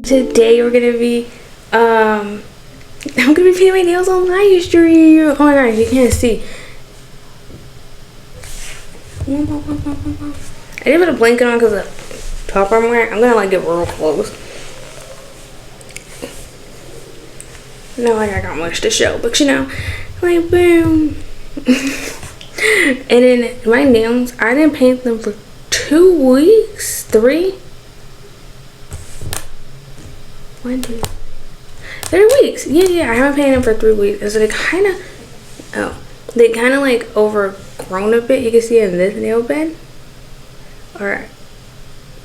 Today we're gonna be I'm gonna be painting my nails on live stream. Oh my gosh, you can't see. I didn't put a blanket on because of the top I'm wearing. I'm gonna like get real close. Not like I got much to show, but you know, like boom. And then my nails, I didn't paint them for 2 weeks, 3. 1, 2, 3 weeks. Yeah, I haven't painted them for 3 weeks. So they kind of like overgrown a bit. You can see in this nail bed, or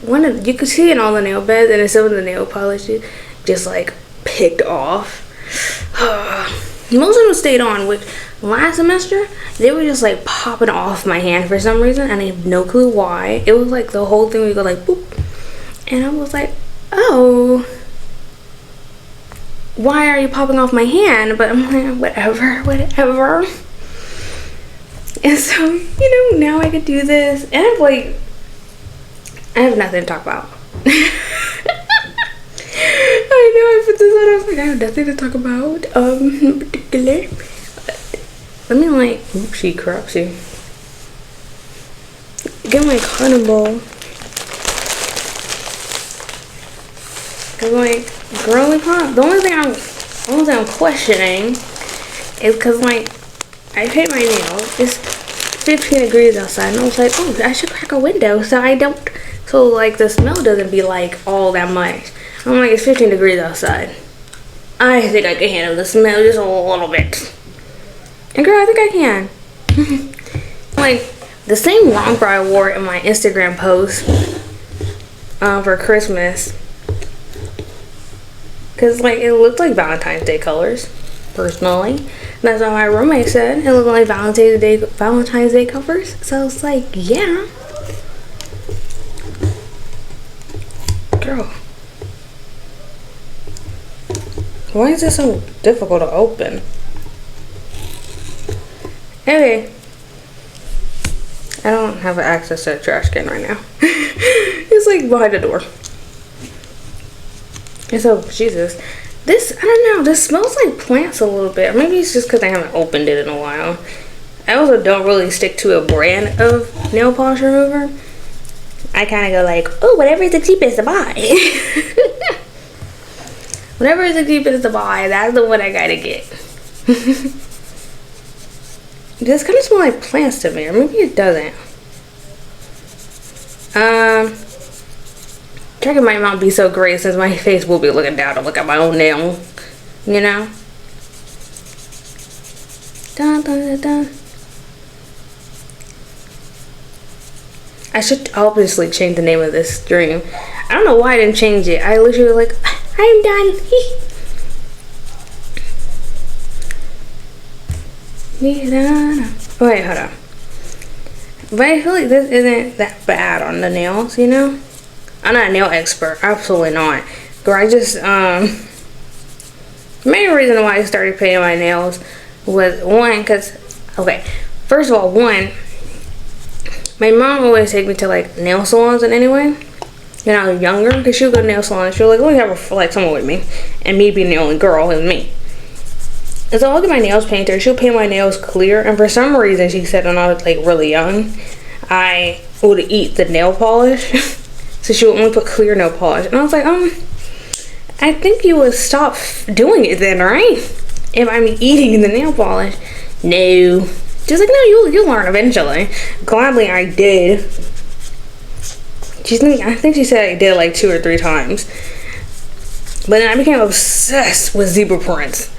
you can see in all the nail beds, and then some of the nail polishes just like picked off. Most of them stayed on, which last semester they were just like popping off my hand for some reason, and I have no clue why. It was like the whole thing would go like boop, and I was like, oh, why are you popping off my hand? But I'm like, whatever. And so, you know, now I could do this, and I'm like, I have nothing to talk about. I know I put this on. I was like, I have nothing to talk about, in particular. Let me like, oopsie cropsy. Get my cotton ball. Cause like, girly pop. The only thing I'm questioning is cause like, I paint my nails. It's 15 degrees outside, and I was like, oh, I should crack a window so like the smell doesn't be like all that much. I'm like, it's 15 degrees outside. I think I can handle the smell just a little bit. And girl, I think I can. Like, the same romper I wore in my Instagram post for Christmas. Because, like, it looked like Valentine's Day colors, personally. That's what my roommate said. It looked like Valentine's Day covers. So I was like, yeah. Girl. Why is this so difficult to open? Anyway, I don't have access to a trash can right now. It's like behind the door. And so, Jesus, this, I don't know, this smells like plants a little bit. Or maybe it's just because I haven't opened it in a while. I also don't really stick to a brand of nail polish remover. I kind of go like, oh, whatever is the cheapest to buy. Whatever is the cheapest to buy, that's the one I gotta get. This kind of smells like plants to me, or maybe it doesn't. Checking might not be so great since my face will be looking down to look at my own nail, you know? Dun, dun, dun, dun. I should obviously change the name of this stream. I don't know why I didn't change it. I literally was like, I'm done. Oh, wait, hold on. But I feel like this isn't that bad on the nails, you know? I'm not a nail expert. Absolutely not. Girl, I just, the main reason why I started painting my nails was, one, because, okay, first of all, my mom always take me to like nail salons and anyway. When I was younger, because she would go to nail salons, she would like, let me have like someone with me, and me being the only girl is me. And so I'll get my nails painted. She'll paint my nails clear, and for some reason, she said when I was like really young, I would eat the nail polish. So she would only put clear nail polish, and I was like, I think you would stop doing it then, right? If I'm eating the nail polish. No. She's like, no, you'll learn eventually. Gladly, I did. I think she said I did like 2 or 3 times. But then I became obsessed with zebra prints.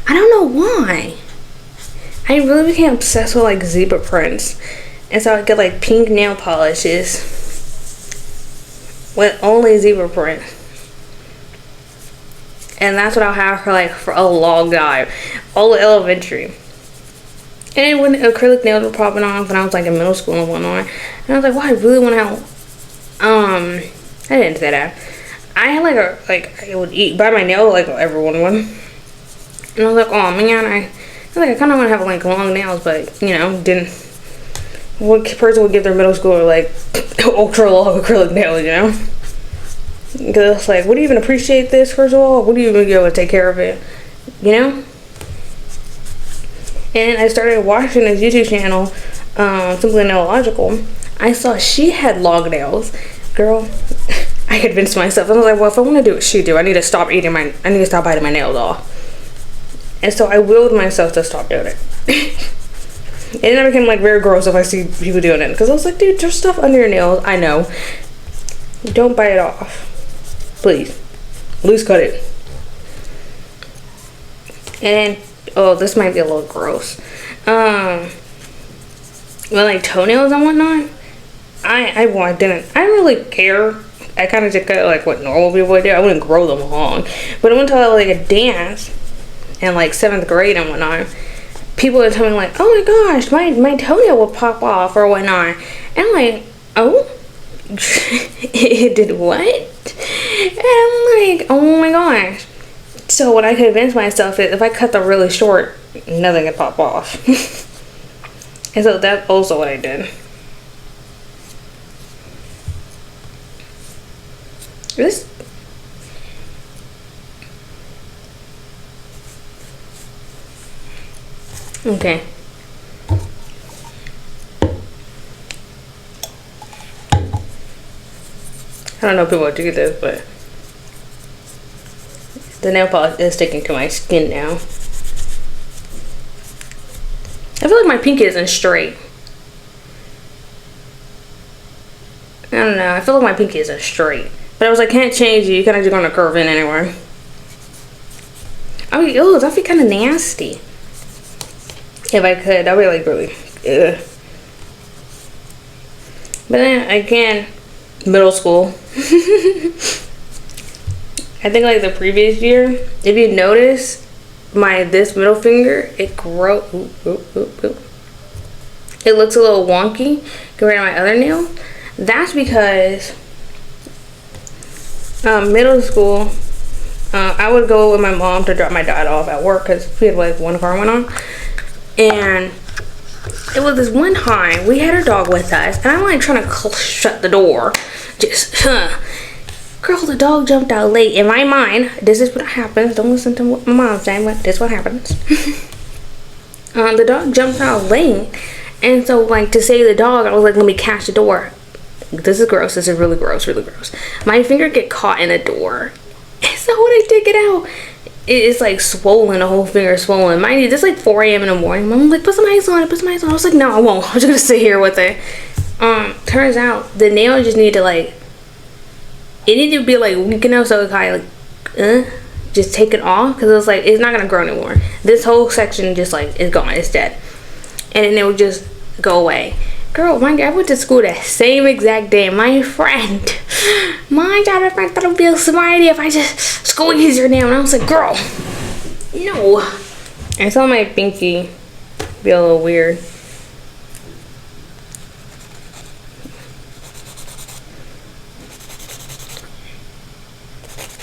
I don't know why. I really became obsessed with like zebra prints. And so I get like pink nail polishes with only zebra print. And that's what I'll have for a long time. All the elementary. And when acrylic nails were popping off when I was like in middle school and whatnot. And I was like, wow, I really want to I didn't say that. I had I would buy my nail like everyone would. And I was like, oh man, I kind of want to have like long nails, but you know, what person would give their middle schooler like ultra long acrylic nails, you know? Because it's like, would you even appreciate this, first of all? Would you even be able to take care of it? You know? And I started watching this YouTube channel, Simply Nailogical. I saw she had long nails. Girl, I convinced myself. I was like, well, if I want to do what she do, I need to stop biting my nails off. And so I willed myself to stop doing it. And then I became like very gross if I see people doing it. Because I was like, dude, there's stuff under your nails. I know. Don't bite it off. Please. Loose cut it. And then, oh, this might be a little gross. With like toenails and whatnot, I didn't really care. I kind of just got like what normal people would do. I wouldn't grow them long. But I went to like a dance in like 7th grade and whatnot. People would tell me like, oh my gosh, my toenail will pop off or whatnot. And I'm like, oh? It did what? And I'm like, oh my gosh. So what I convinced myself is if I cut them really short, nothing can pop off. And so that's also what I did. This okay. I don't know if people do this, but the nail polish is sticking to my skin now. I feel like my pinky isn't straight. I don't know. I feel like my pinky isn't straight. But I was like, can't change it. You kind of just gonna curve in anyway. I mean, ew, that'd be kind of nasty. If I could, that'd be like really, ugh. But then again, middle school. I think like the previous year, if you notice, this middle finger, it it looks a little wonky compared to my other nail. That's because middle school, I would go with my mom to drop my dad off at work because we had like one car went on. And it was this one time we had our dog with us, and I'm like trying to shut the door. Girl, the dog jumped out late. In my mind, this is what happens. Don't listen to what my mom's saying, but this is what happens. The dog jumped out late, and so like to save the dog, I was like, let me catch the door. This is gross. This is really gross, really gross. My finger get caught in the door, and so when I take it out, it's like swollen. The whole finger is swollen. Mind you, this is like 4 a.m. in the morning. Mom was like, put some ice on it. Put some ice on it. I was like, no, I won't. I'm just gonna sit here with it. Turns out the nail just need to like. It needed to be like weak enough so it kind of like, just take it off, because it was like it's not gonna grow anymore. This whole section just like is gone. It's dead, and then it would just go away. Girl, mind you, I went to school that same exact day. My other friend thought it would be a smart idea if I just squeeze your nail, and I was like, girl, no. I saw my pinky be a little weird.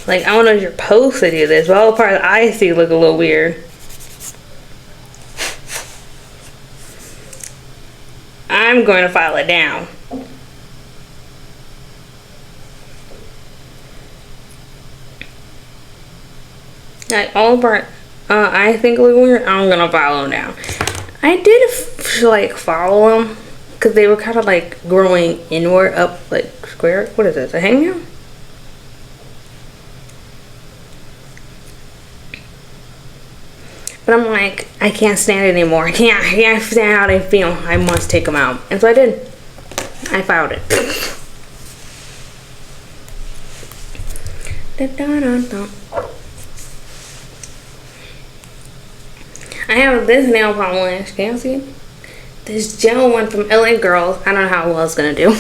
Like, I don't know if you're supposed to do this, but all the parts I see look a little weird. I'm going to file it down. Like, all the part I think look weird, I'm going to file them down. I did, like, follow them, because they were kind of, like, growing inward, up, like, square. What is this, a Handcam? But I'm like, I can't stand it anymore. I can't stand how they feel. I must take them out. And so I did. I filed it. I have this nail polish. Can you see it? This gel one from LA Girls. I don't know how well it's gonna do.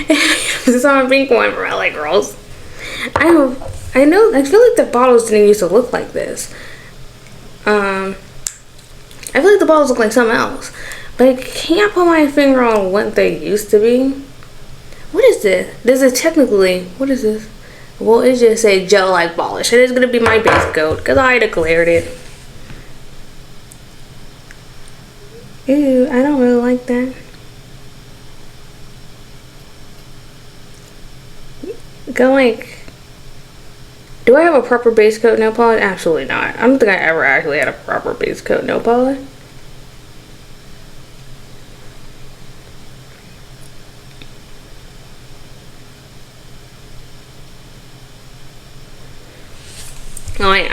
This is on a pink one from LA Girls. I know. I feel like the bottles didn't used to look like this. I feel like the bottles look like something else, but I can't put my finger on what they used to be. What is this? This is technically, what is this? Well, it just say gel like polish. It is gonna be my base coat because I declared it. Ew, I don't really like that. Go like, do I have a proper base coat nail polish? Absolutely not. I don't think I ever actually had a proper base coat nail polish. Like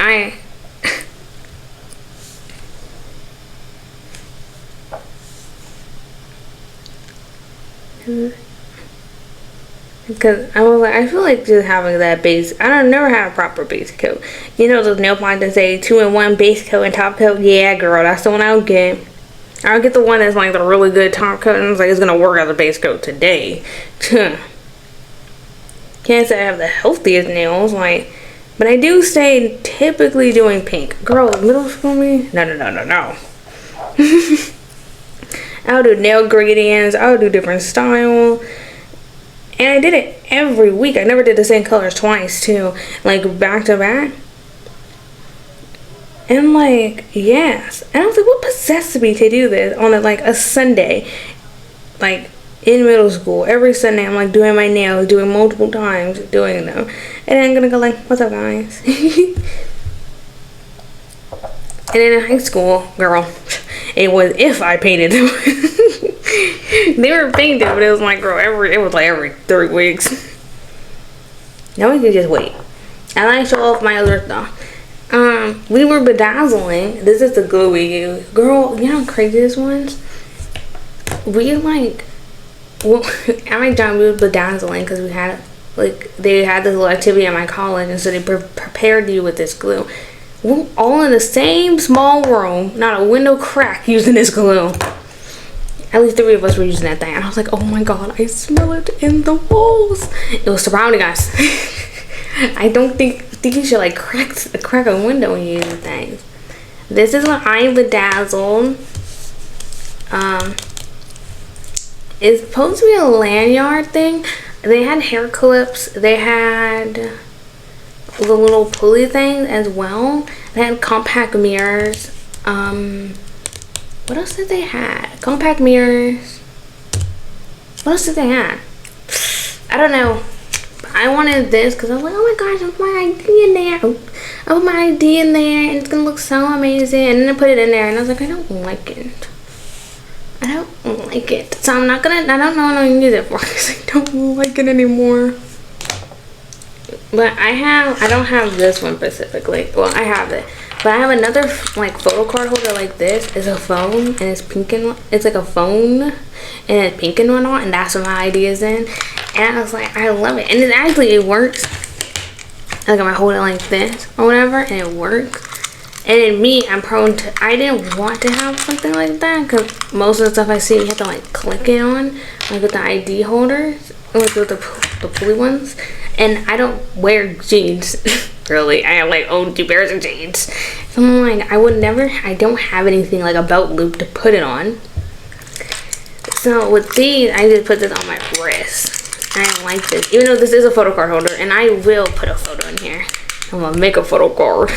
because I was like, I feel like just having that base. I don't never had a proper base coat. You know those nail polish that say 2-in-1 base coat and top coat? Yeah, girl, that's the one I'll get. I'll get the one that's like the really good top coat and it's like it's gonna work as a base coat today. Can't say I have the healthiest nails, like, but I do stay typically doing pink. Girl, middle school me? No. I'll do nail gradients. I'll do different style. And I did it every week. I never did the same colors twice too, like back to back. And like, yes. And I was like, what possessed me to do this on a Sunday? Like in middle school, every Sunday I'm like doing my nails, doing multiple times, doing them. And then I'm gonna go like, what's up guys? And then in high school, girl, it was if I painted them. They were painted, but it was like, girl, every 3 weeks. Now we can just wait. And I show off my other stuff. We were bedazzling. This is the glue we use. Girl, you know how crazy this was? We like, well, at my job we were bedazzling because we had, like, they had this little activity at my college, and so they prepared you with this glue. We're all in the same small room, not a window crack using this glue. At least 3 of us were using that thing. And I was like, oh my god, I smell it in the walls. It was surrounding us. I don't think you should like crack a window when you use things. This is what I bedazzled. It's supposed to be a lanyard thing. They had hair clips. They had the little pulley things as well. They had compact mirrors. What else did they have? Compact mirrors. What else did they have? I don't know. I wanted this because I was like, oh my gosh, I put my ID in there. I put my ID in there and it's gonna look so amazing. And then I put it in there and I was like, I don't like it. I don't like it. So I don't know what I'm gonna use it for because I don't like it anymore. But I don't have this one specifically. Well, I have it. But I have another like photo card holder like this. It's a phone and it's pink and it's like a phone and it's pink and whatnot, and that's what my ID is in. And I was like, I love it. And it works. Like I hold it like this or whatever and it works. And in me, I'm prone to, I didn't want to have something like that because most of the stuff I see you have to like click it on, like with the ID holders, like with the pulley ones. And I don't wear jeans. Really, I have like 2 pairs of jeans. So I'm like, I don't have anything like a belt loop to put it on. So with these, I just put this on my wrist. I like this, even though this is a photo card holder, and I will put a photo in here. I'm gonna make a photo card.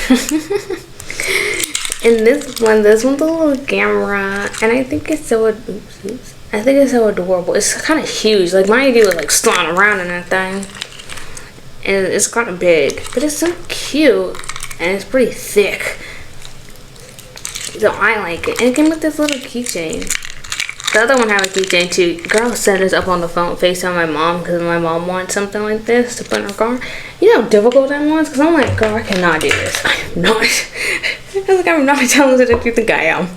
And this one's a little camera, and I think it's so, I think it's so adorable. It's kind of huge. Like my ID was like sliding around in that thing. And it's kind of big, but it's so cute and it's pretty thick, so I like it. And it came with this little keychain. The other one had a keychain too. Girl set this up on the phone, FaceTime my mom because my mom wants something like this to put in her car. You know how difficult that was? Because I'm like, girl, I cannot do this. I am not. I was like, I'm not talented as you think I am.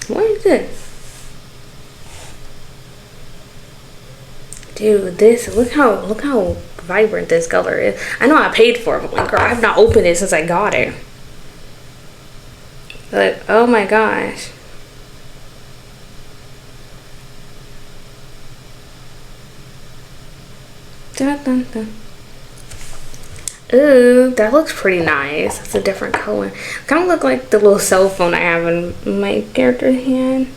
What is this? Dude, this, look how vibrant this color is. I know I paid for it, but like, girl, I have not opened it since I got it. Like, oh my gosh. Dun, dun, dun. Ooh, that looks pretty nice. It's a different color. Kind of look like the little cell phone I have in my character's hand.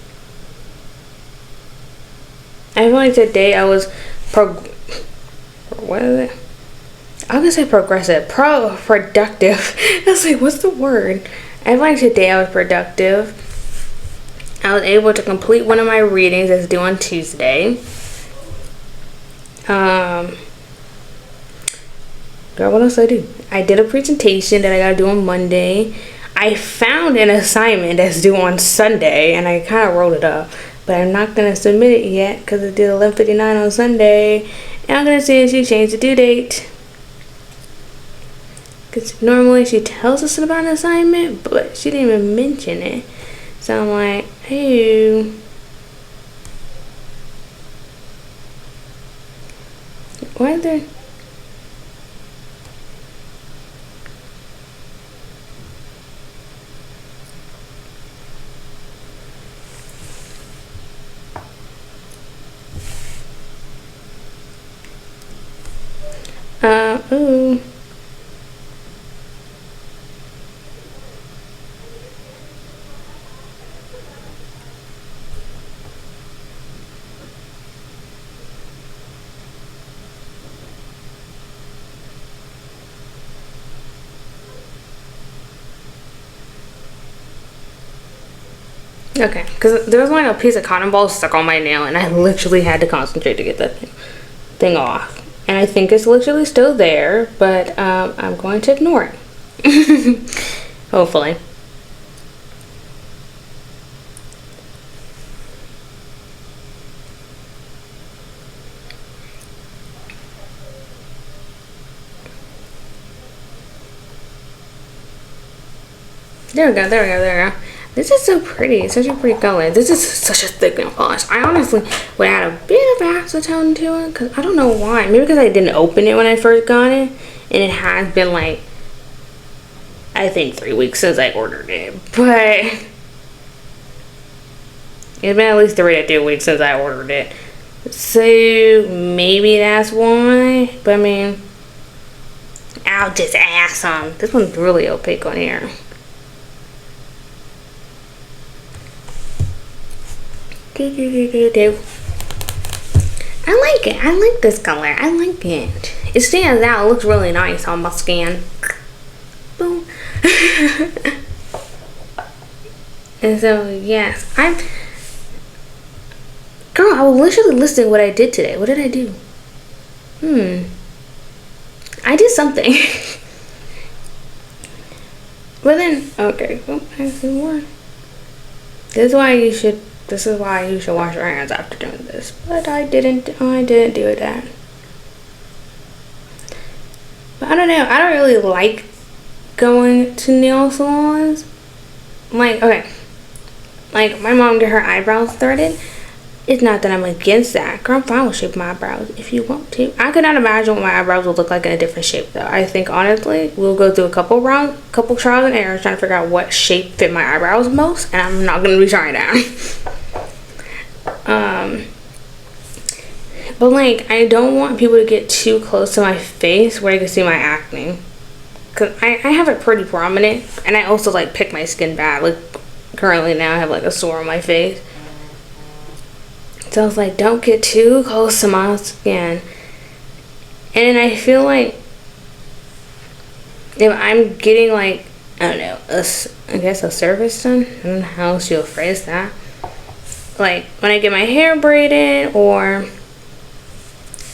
I feel like today I was what is it? I was gonna say progressive. Productive. I was like, what's the word? I feel like today I was productive. I was able to complete one of my readings that's due on Tuesday. Girl, what else did I do? I did a presentation that I gotta do on Monday. I found an assignment that's due on Sunday, and I kind of wrote it up, but I'm not gonna submit it yet because it did 11:59 on Sunday, and I'm gonna see if she changed the due date. Because normally she tells us about an assignment, but she didn't even mention it. So I'm like, hey, why is there? Ooh. Okay, because there was like a piece of cotton ball stuck on my nail, and I literally had to concentrate to get that thing off. And I think it's literally still there, but I'm going to ignore it. Hopefully. There we go, there we go, there we go. This is so pretty. It's such a pretty color. This is such a thick nail polish. I honestly would add a bit of acetone to it because I don't know why. Maybe because I didn't open it when I first got it, and it has been like, I think 3 weeks since I ordered it. But it's been at least 3 to 2 weeks since I ordered it. So maybe that's why. But I mean, I'll just add some. This one's really opaque on here. I like it. I like this color. I like it. It stands out. It looks really nice on my skin. Boom. And so, yes. Girl, I was literally listing what I did today. What did I do? I did something. But then, okay. More. This is why you should wash your hands after doing this. But I didn't do that. But I don't know. I don't really like going to nail salons. Like, okay. Like, my mom got her eyebrows threaded. It's not that I'm against that. Girl, I'm fine with shaping my eyebrows if you want to. I could not imagine what my eyebrows would look like in a different shape, though. I think, honestly, we'll go through a couple trials and errors trying to figure out what shape fit my eyebrows most, and I'm not going to be trying that. But, like, I don't want people to get too close to my face where I can see my acne. Because I have it pretty prominent, and I also, like, pick my skin bad. Like, currently now I have, like, a sore on my face. So I was like, don't get too close to my skin. And I feel like if I'm getting, like, I don't know, I guess a service done. I don't know how else you'll phrase that. Like, when I get my hair braided, or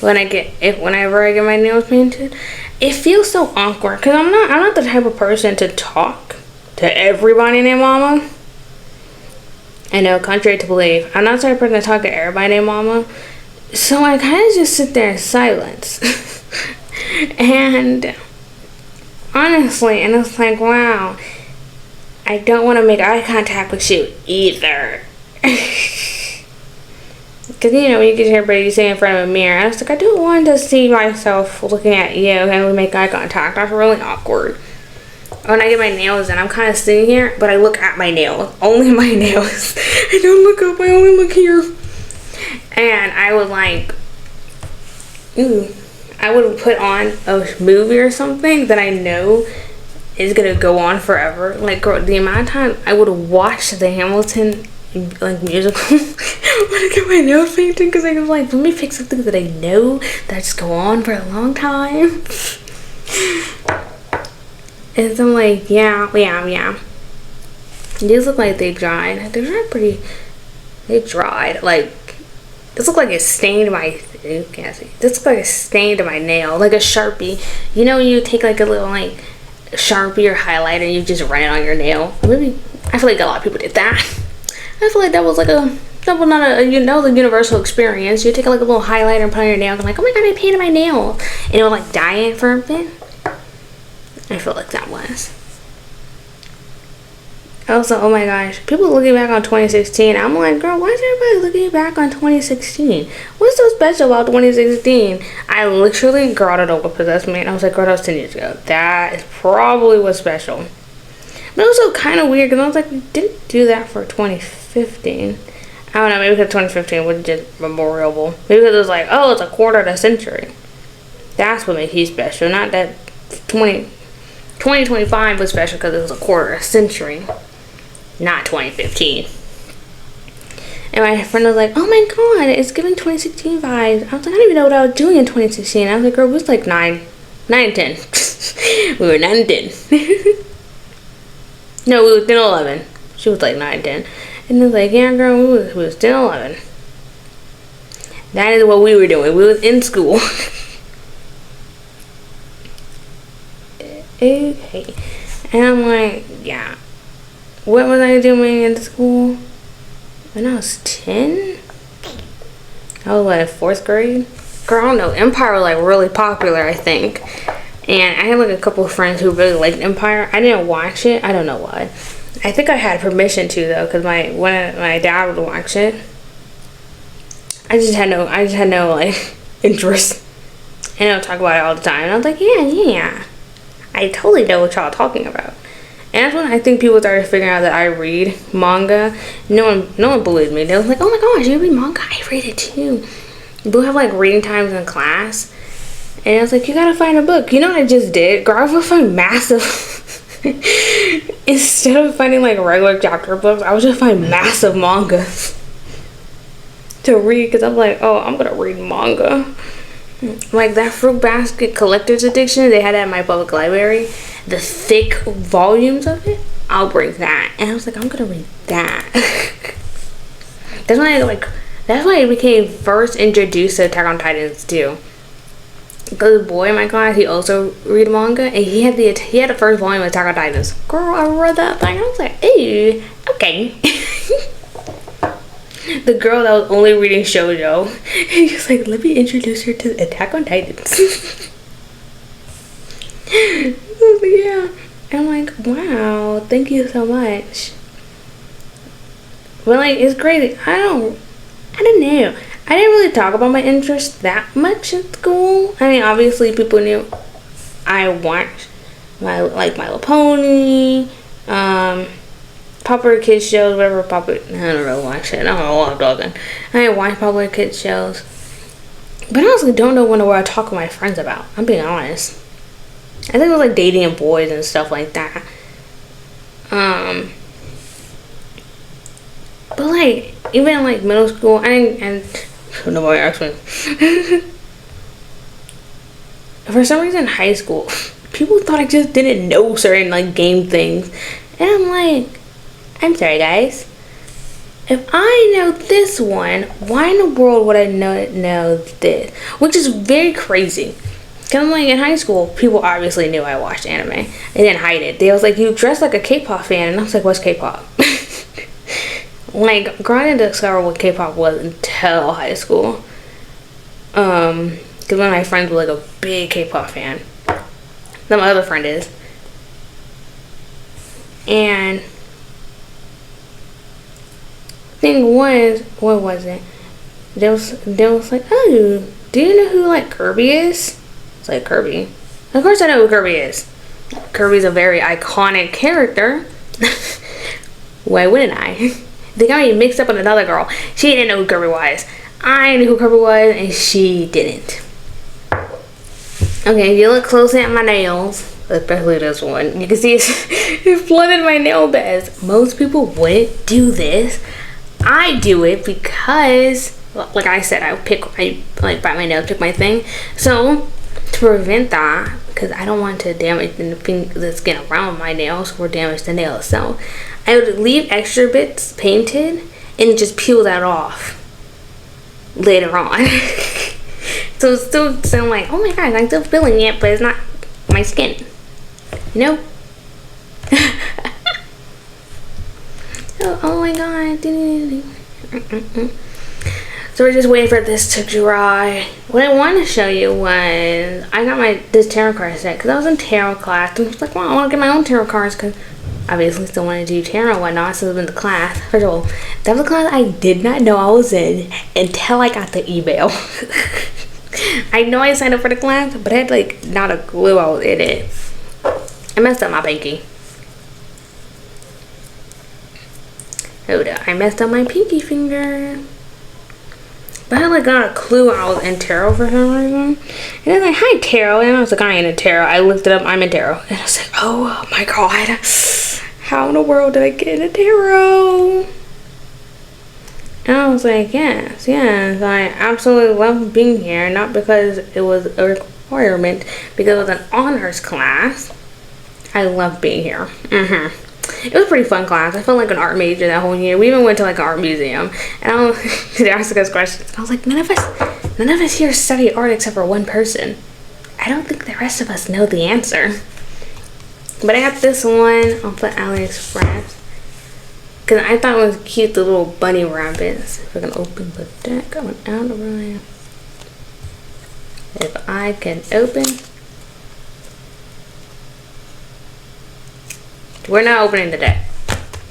whenever I get my nails painted, it feels so awkward. Because I'm not the type of person to talk to everybody named Mama. I know, contrary to belief, I'm not the type of person to talk to everybody named Mama. So I kind of just sit there in silence. And honestly, and it's like, wow, I don't want to make eye contact with you either. Because, you know, when you get your hair braided, you sit in front of a mirror. I was like, I don't want to see myself looking at you and we make eye contact. That's really awkward. When I get my nails done, I'm kind of sitting here, but I look at my nails. Only my nails. I don't look up. I only look here. And I would I would put on a movie or something that I know is going to go on forever. Like, girl, the amount of time I would watch the Hamilton, like, musical when I get my nails painted, because I was like, let me pick something that I know that just go on for a long time. And so I'm like, yeah. These look like they dried. They're not pretty. They dried. Like, this look like it stained my. You can't see. This look like it stained my nail, like a Sharpie. You know, when you take like a little like Sharpie or highlighter and you just run it on your nail. Maybe I feel like a lot of people did that. I feel like that was like a. That was not a, the universal experience. You take like a little highlighter and put on your nail, and I'm like, oh my god, I painted my nail, and it would like dye it for a bit. I feel like that was. Also, oh my gosh, people looking back on 2016. I'm like, girl, why is everybody looking back on 2016? What's so special about 2016? I literally, girl, I don't know what possessed me. And I was like, girl, that was 10 years ago. That is probably what's special. But it was so kind of weird because I was like, we didn't do that for 2015. I don't know, maybe because 2015 was just memorable. Maybe because it was like, oh, it's a quarter of a century. That's what makes you special. Not that 2025 was special because it was a quarter of a century. Not 2015. And my friend was like, oh my god, it's giving 2016 vibes. I was like, I don't even know what I was doing in 2016. I was like, girl, we was like 9 and 10. We were 9 and 10. No, we were 10 and 11. She was like 9 and 10. And I was like, yeah, girl, we was 10 and 11. That is what we were doing. We was in school. Okay. And I'm like, yeah. What was I doing in school? When I was 10? I was what, in 4th grade? Girl, I don't know. Empire was like really popular, I think. And I had like a couple of friends who really liked Empire. I didn't watch it. I don't know why. I think I had permission to though, because when my dad would watch it, I just had no like interest. And I would talk about it all the time. And I was like, yeah. I totally know what y'all talking about. And that's when I think people started figuring out that I read manga. No one believed me. They was like, oh my gosh, you read manga? I read it too. We'll have like reading times in class. And I was like, you gotta find a book. You know what I just did? Girl, I would find massive. Instead of finding like regular chapter books, I would just find massive mangas to read. Because I'm like, oh, I'm gonna read manga. Like that Fruit Basket Collector's Edition, they had that at my public library. The thick volumes of it, I'll bring that. And I was like, I'm gonna read that. That's why I became first introduced to Attack on Titans too. Because the boy in my class, he also read manga, and he had the first volume of Attack on Titans. Girl, I read that thing. I was like, ooh, okay. The girl that was only reading shoujo, he was like, let me introduce her to Attack on Titans. Yeah. I'm like, wow, thank you so much. But like, it's crazy. I don't know. I didn't really talk about my interests that much at school. I mean, obviously people knew I watched My Little Pony, popular kids shows, whatever popular. I don't really watch it. I don't know what I'm talking. I didn't watch popular kids shows, but I honestly don't know what I talk with my friends about. I'm being honest. I think it was like dating and boys and stuff like that. But like even in like middle school, and nobody asked me. For some reason, in high school, people thought I just didn't know certain like game things, and I'm like, I'm sorry guys. If I know this one, why in the world would I know this? Which is very crazy. Cause I'm like, in high school, people obviously knew I watched anime. They didn't hide it. They was like, you dress like a K-pop fan, and I was like, what's K-pop? Like, girl, I didn't discover what K-pop was until high school. Cause one of my friends was like a big K-pop fan. Then my other friend is. And thing was, what was it? They was like, oh, do you know who like Kirby is? It's like, Kirby? Of course I know who Kirby is. Kirby's a very iconic character. Why wouldn't I? They got me mixed up with another girl. She didn't know who Kirby was. I knew who Kirby was, and she didn't. Okay, if you look closely at my nails, especially this one, you can see it flooded my nail beds. Most people wouldn't do this. I do it because, like I said, I bite my nails, pick my thing. So to prevent that, because I don't want to damage the skin around my nails or damage the nail itself, I would leave extra bits painted and just peel that off later on. So it still sound like, oh my gosh, I'm still feeling it, but it's not my skin. You know? Oh my god. So we're just waiting for this to dry. What I wanted to show you was I got this tarot card set because I was in tarot class. And I was like, wow, I want to get my own tarot cards because obviously still want to do tarot and whatnot. So I've been to class. First of all, that was a class I did not know I was in until I got the email. I know I signed up for the class, but I had like not a clue I was in it. I messed up my pinky. Hold up, I messed up my pinky finger. But I like got a clue I was in tarot for some reason. And I was like, hi tarot. And I was like, I ain't in tarot. I looked it up, I'm in tarot. And I was like, oh my god. How in the world did I get into tarot? And I was like, yes. I absolutely love being here. Not because it was a requirement, because it was an honors class. I love being here. It was a pretty fun class. I felt like an art major that whole year. We even went to like an art museum. And I was asking us questions. I was like, none of us here study art except for one person. I don't think the rest of us know the answer. But I got this one off of AliExpress. Because I thought it was cute, the little bunny rabbits. If I can open the deck going out of there. If I can open. We're not opening the deck.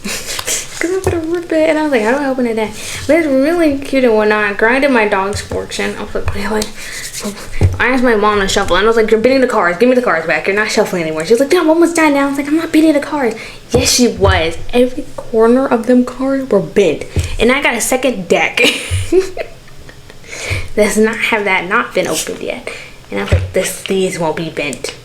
Because I'm going to rip it. And I was like, how do I open the deck? But it's really cute and whatnot. I grinded my dog's fortune. I was like, really? I asked my mom to shuffle. And I was like, you're bidding the cards. Give me the cards back. You're not shuffling anymore. She was like, no, I'm almost done now. I was like, I'm not bidding the cards. Yes, she was. Every corner of them cards were bent. And I got a second deck. Does not have that not been opened yet. And I was like, these won't be bent.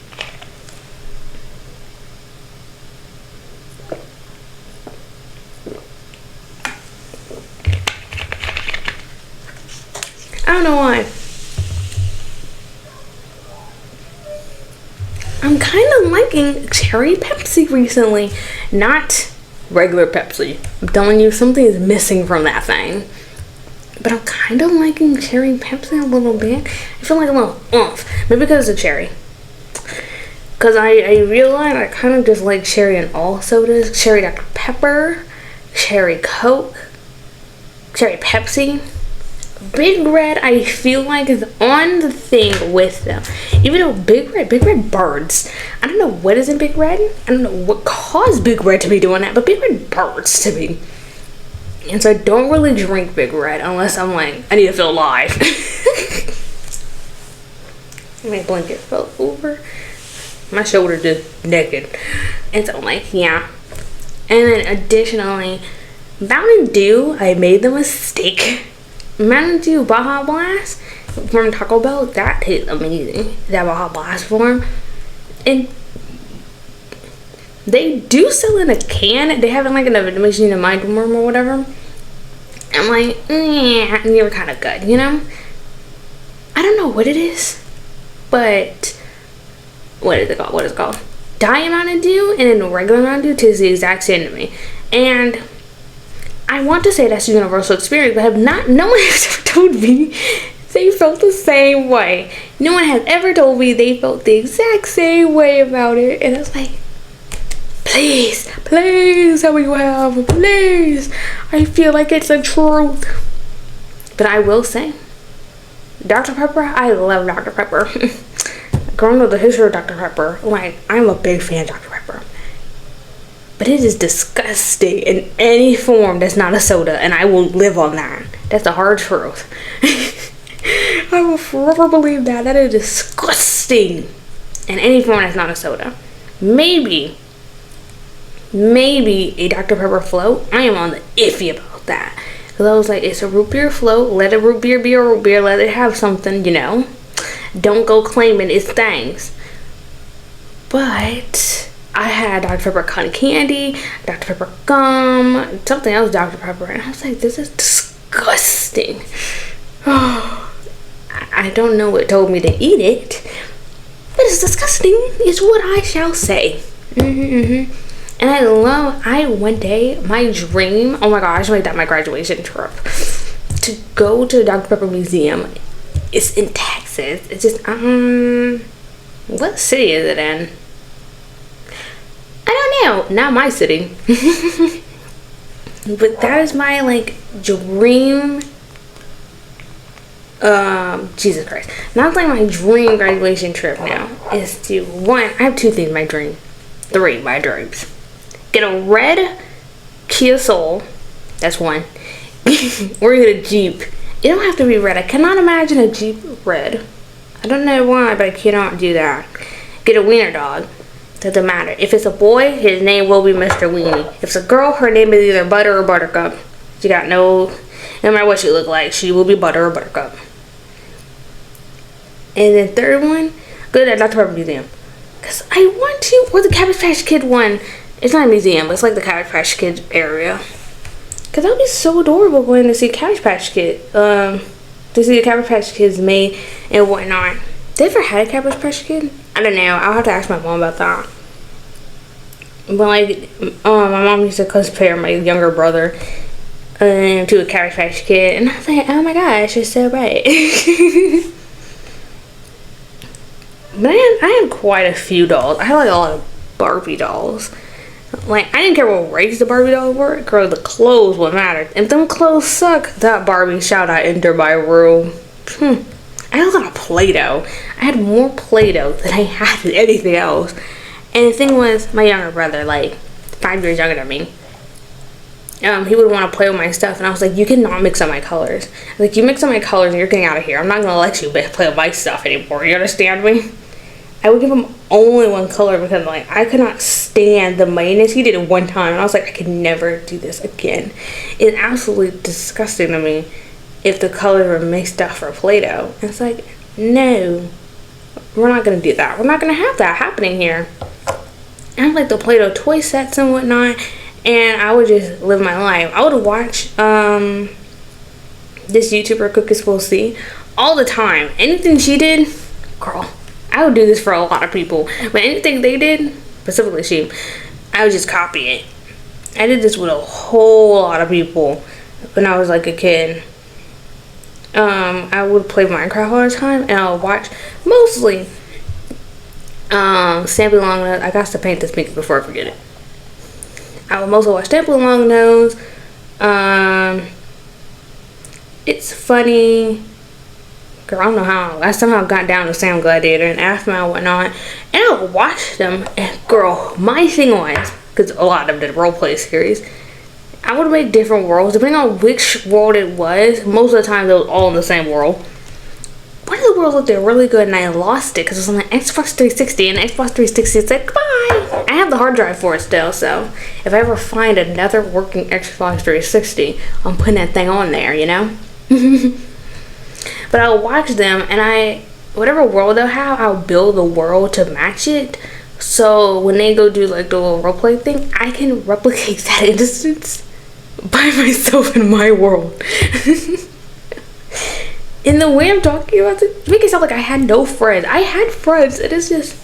I don't know why. I'm kind of liking cherry Pepsi recently. Not regular Pepsi. I'm telling you, something is missing from that thing. But I'm kind of liking cherry Pepsi a little bit. I feel like a little oomph. Maybe because it's a cherry. Because I realized I kind of just like cherry in all sodas. Cherry Dr. Pepper. Cherry Coke. Cherry Pepsi. Big Red, I feel like, is on the thing with them. Even though Big Red burns. I don't know what is in Big Red. I don't know what caused Big Red to be doing that, but Big Red burns to me. And so I don't really drink Big Red unless I'm like, I need to feel alive. My blanket fell over. My shoulder just naked. And so I'm like, yeah. And then additionally, Mountain Dew, I made the mistake. Mountain Dew Baja Blast from Taco Bell, that tastes amazing. That Baja Blast form. And they do sell in a can. They have it like in a machine in my room or whatever. I'm like, yeah, and they were kind of good, you know? I don't know what it is, but what is it called? Diet Mountain Dew and then regular Mountain Dew tastes the exact same to me. And I want to say that's a universal experience, but no one has ever told me they felt the same way. No one has ever told me they felt the exact same way about it. And I was like, please tell me you have, please. I feel like it's the truth. But I will say, Dr. Pepper, I love Dr. Pepper. Growing up the history of Dr. Pepper, like, I'm a big fan of Dr. Pepper. But it is disgusting in any form that's not a soda, and I will live on that. That's the hard truth. I will forever believe that. That is disgusting in any form that's not a soda. Maybe a Dr. Pepper float. I am on the iffy about that. Because I was like, it's a root beer float. Let a root beer be a root beer. Let it have something, you know. Don't go claiming it's things. But I had Dr. Pepper cotton candy, Dr. Pepper gum, something else Dr. Pepper, and I was like, this is disgusting. I don't know what told me to eat it, but it's disgusting is what I shall say. And one day, my dream, oh my gosh, I made that my graduation trip, to go to the Dr. Pepper Museum. It's in Texas. It's just, what city is it in? I don't know, not my city. But that is my, like, dream, Jesus Christ. Not like my dream graduation trip now is to, one, I have two things in my dream. Three, my dreams. Get a red Kia Soul. That's one. Or get a Jeep. It don't have to be red. I cannot imagine a Jeep red. I don't know why, but I cannot do that. Get a wiener dog. Doesn't matter. If it's a boy, his name will be Mr. Weenie. If it's a girl, her name is either Butter or Buttercup. She got no matter what she look like, she will be Butter or Buttercup. And the third one, go to that Dr. Pepper Museum. Because I want to, or the Cabbage Patch Kid one. It's not a museum, it's like the Cabbage Patch Kid area. Because that would be so adorable going to see Cabbage Patch Kid. To see the Cabbage Patch Kids made and whatnot. They ever had a Cabbage Patch Kid? I don't know. I'll have to ask my mom about that. But like, my mom used to cosplay my younger brother to a Cabbage Patch Kid. And I was like, oh my gosh, it's so bright. But I had quite a few dolls. I had like a lot of Barbie dolls. Like, I didn't care what race the Barbie dolls were. Girl, the clothes what mattered. If them clothes suck, that Barbie shall not enter my room. I had a lot of Play-Doh. I had more Play-Doh than I had anything else. And the thing was, my younger brother, like 5 years younger than me, he would want to play with my stuff. And I was like, you cannot mix up my colors. Like, you mix up my colors and you're getting out of here. I'm not going to let you play with my stuff anymore. You understand me? I would give him only one color because, like, I could not stand the mayonnaise. He did it one time, and I was like, I could never do this again. It's absolutely disgusting to me if the colors were mixed up for Play-Doh. And it's like, no, we're not going to do that. We're not going to have that happening here. I have, like, the Play-Doh toy sets and whatnot, and I would just live my life. I would watch this YouTuber, Cookies Will See, all the time. Anything she did, girl, I would do this for a lot of people, but anything they did, specifically she, I would just copy it. I did this with a whole lot of people when I was like a kid. I would play Minecraft all the time, and I would watch mostly Stampy Longnose. I got to paint this pink before I forget it. I would mostly watch Stampy Longnose. It's funny. Girl, I don't know how. I somehow got down to Sam Gladiator and Aftermath and whatnot. And I would watch them. And girl, my thing was, because a lot of them did roleplay series, I would make different worlds depending on which world it was. Most of the time, they were all in the same world. One of the worlds looked really good, and I lost it because it was on the Xbox 360. And the Xbox 360 is like, goodbye. I have the hard drive for it still, so if I ever find another working Xbox 360, I'm putting that thing on there, you know? But I'll watch them, and whatever world they'll have, I'll build the world to match it. So when they go do like the little roleplay thing, I can replicate that instance by myself in my world. In the way I'm talking about it, make it sound like I had no friends. I had friends. It is just,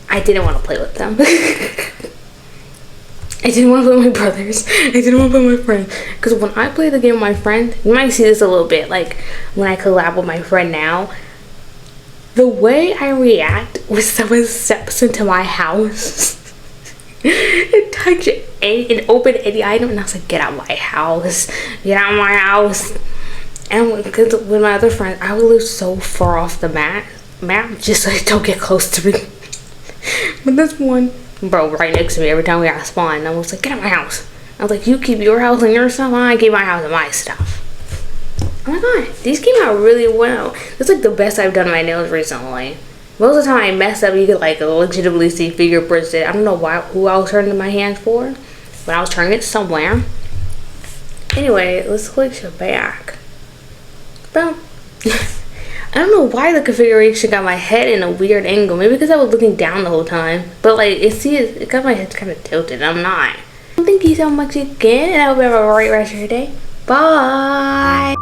I didn't want to play with them. I didn't want to play with my brothers. I didn't want to play with my friends. Because when I play the game with my friend, you might see this a little bit, like when I collab with my friend now, the way I react when someone steps into my house and touch and open any item, and I was like, get out of my house. Get out of my house. And because with my other friends, I would live so far off the map just so they don't get close to me. But this one bro right next to me every time we got spawned, and I was like, get out of my house. I was like, you keep your house and your stuff, I keep my house and my stuff. Oh my god, these came out really well. It's like the best I've done my nails recently. Most of the time I mess up, you could like legitimately see fingerprints. I don't know who I was turning my hands for, but I was turning it somewhere. Anyway, let's switch it back. Well, I don't know why the configuration got my head in a weird angle. Maybe because I was looking down the whole time. But like, it got my head kind of tilted. I'm not. Thank you so much again, and I hope you have a great rest of your day. Bye.